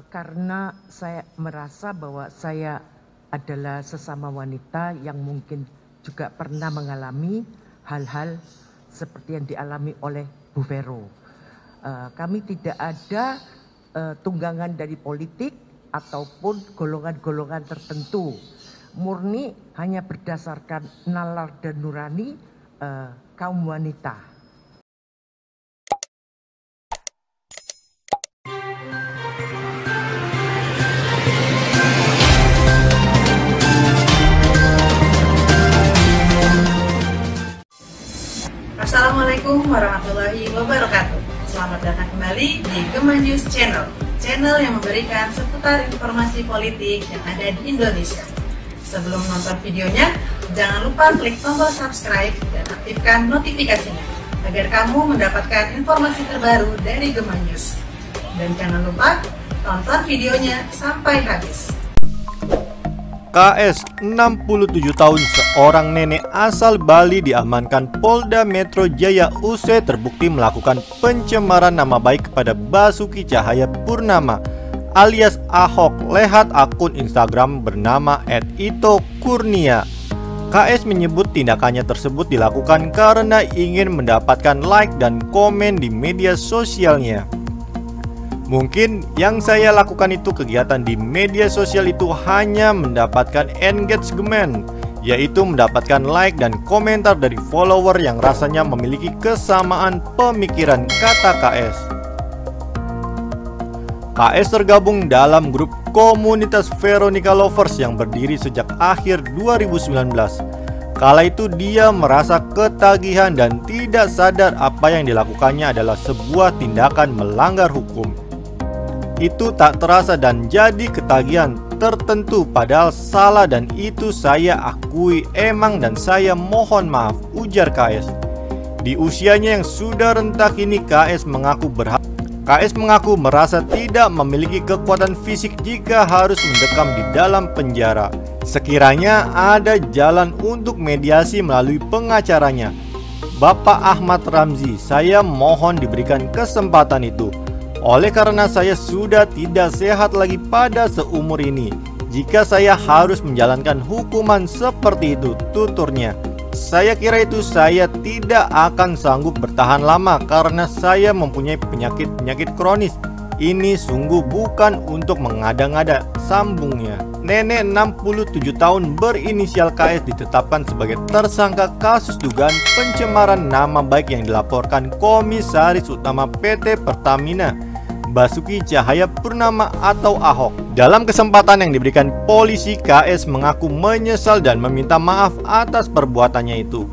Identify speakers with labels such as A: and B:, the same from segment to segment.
A: Karena saya merasa bahwa saya adalah sesama wanita yang mungkin juga pernah mengalami hal-hal seperti yang dialami oleh Bu Vero. Kami tidak ada tunggangan dari politik ataupun golongan-golongan tertentu. Murni hanya berdasarkan nalar dan nurani kaum wanita.
B: Assalamualaikum warahmatullahi wabarakatuh. Selamat datang kembali di Gema News Channel, channel yang memberikan seputar informasi politik yang ada di Indonesia. Sebelum nonton videonya, jangan lupa klik tombol subscribe dan aktifkan notifikasinya agar kamu mendapatkan informasi terbaru dari Gema News. Dan jangan lupa tonton videonya sampai habis.
C: KS 67 tahun seorang nenek asal Bali diamankan Polda Metro Jaya usai terbukti melakukan pencemaran nama baik kepada Basuki Cahayapurnama alias Ahok lewat akun Instagram bernama @itokurnia. KS menyebut tindakannya tersebut dilakukan karena ingin mendapatkan like dan komen di media sosialnya. Mungkin yang saya lakukan itu kegiatan di media sosial itu hanya mendapatkan engagement, yaitu mendapatkan like dan komentar dari follower yang rasanya memiliki kesamaan pemikiran, kata KS. KS tergabung dalam grup komunitas Veronica Lovers yang berdiri sejak akhir 2019. Kala itu dia merasa ketagihan dan tidak sadar apa yang dilakukannya adalah sebuah tindakan melanggar hukum. Itu tak terasa dan jadi ketagihan tertentu padahal salah dan itu saya akui emang dan saya mohon maaf, ujar KS. Di usianya yang sudah rentak ini KS mengaku merasa tidak memiliki kekuatan fisik jika harus mendekam di dalam penjara. Sekiranya ada jalan untuk mediasi melalui pengacaranya, Bapak Ahmad Ramzi, saya mohon diberikan kesempatan itu. Oleh karena saya sudah tidak sehat lagi pada seumur ini, jika saya harus menjalankan hukuman seperti itu, tuturnya. Saya kira itu saya tidak akan sanggup bertahan lama karena saya mempunyai penyakit kronis. Ini sungguh bukan untuk mengada-ngada, sambungnya. Nenek 67 tahun berinisial KS ditetapkan sebagai tersangka kasus dugaan pencemaran nama baik yang dilaporkan Komisaris Utama PT Pertamina Basuki Cahayapurnama atau Ahok. Dalam kesempatan yang diberikan polisi, KS mengaku menyesal dan meminta maaf atas perbuatannya itu.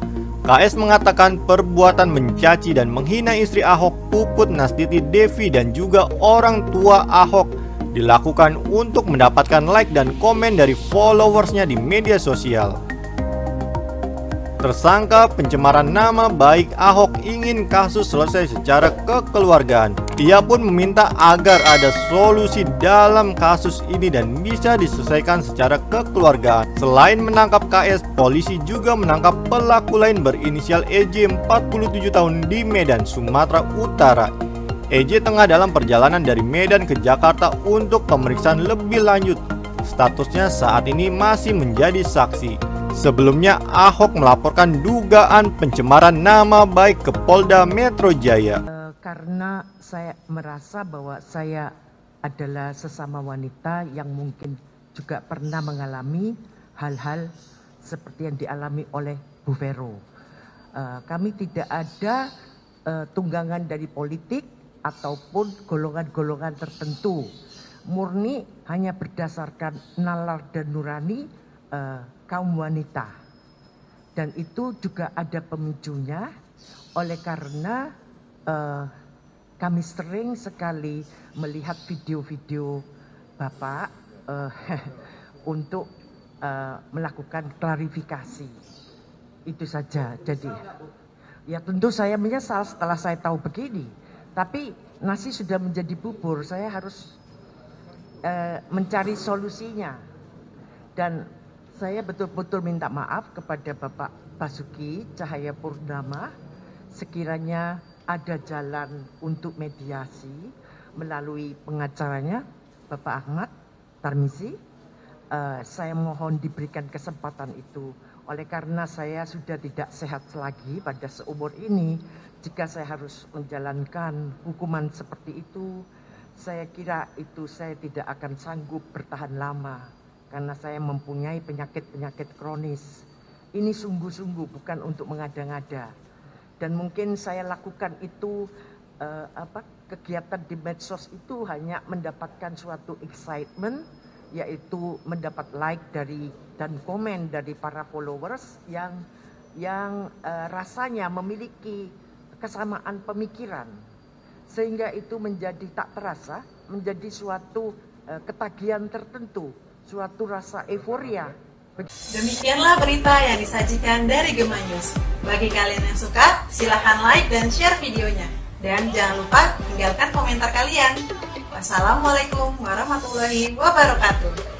C: KS mengatakan perbuatan mencaci dan menghina istri Ahok, Puput Nastiti Devi dan juga orang tua Ahok dilakukan untuk mendapatkan like dan komen dari followersnya di media sosial. Tersangka pencemaran nama baik Ahok ingin kasus selesai secara kekeluargaan. Ia pun meminta agar ada solusi dalam kasus ini dan bisa diselesaikan secara kekeluargaan. Selain menangkap KS, polisi juga menangkap pelaku lain berinisial EJ 47 tahun di Medan, Sumatera Utara. EJ tengah dalam perjalanan dari Medan ke Jakarta untuk pemeriksaan lebih lanjut. Statusnya saat ini masih menjadi saksi. Sebelumnya Ahok melaporkan dugaan pencemaran nama baik ke Polda Metro Jaya.
A: Karena saya merasa bahwa saya adalah sesama wanita yang mungkin juga pernah mengalami hal-hal seperti yang dialami oleh Bu Vero. Kami tidak ada tunggangan dari politik ataupun golongan-golongan tertentu. Murni hanya berdasarkan nalar dan nurani kaum wanita, dan itu juga ada pemicunya. Oleh karena kami sering sekali melihat video-video Bapak untuk melakukan klarifikasi. Itu saja. Jadi ya tentu saya menyesal setelah saya tahu begini, tapi nasi sudah menjadi bubur, saya harus mencari solusinya. Dan saya betul-betul minta maaf kepada Bapak Basuki Cahayapurnama. Sekiranya ada jalan untuk mediasi melalui pengacaranya, Bapak Ahmad Tarmizi, saya mohon diberikan kesempatan itu. Oleh karena saya sudah tidak sehat lagi pada seumur ini, jika saya harus menjalankan hukuman seperti itu, saya kira itu saya tidak akan sanggup bertahan lama. Karena saya mempunyai penyakit-penyakit kronis. Ini sungguh-sungguh bukan untuk mengada-ngada. Dan mungkin saya lakukan itu, kegiatan di medsos itu hanya mendapatkan suatu excitement, yaitu mendapat like dan komen dari para followers yang rasanya memiliki kesamaan pemikiran, sehingga itu menjadi tak terasa menjadi suatu ketagihan tertentu, suatu rasa euforia.
B: Demikianlah berita yang disajikan dari Gema News. Bagi kalian yang suka, silahkan like dan share videonya. Dan jangan lupa tinggalkan komentar kalian. Wassalamualaikum warahmatullahi wabarakatuh.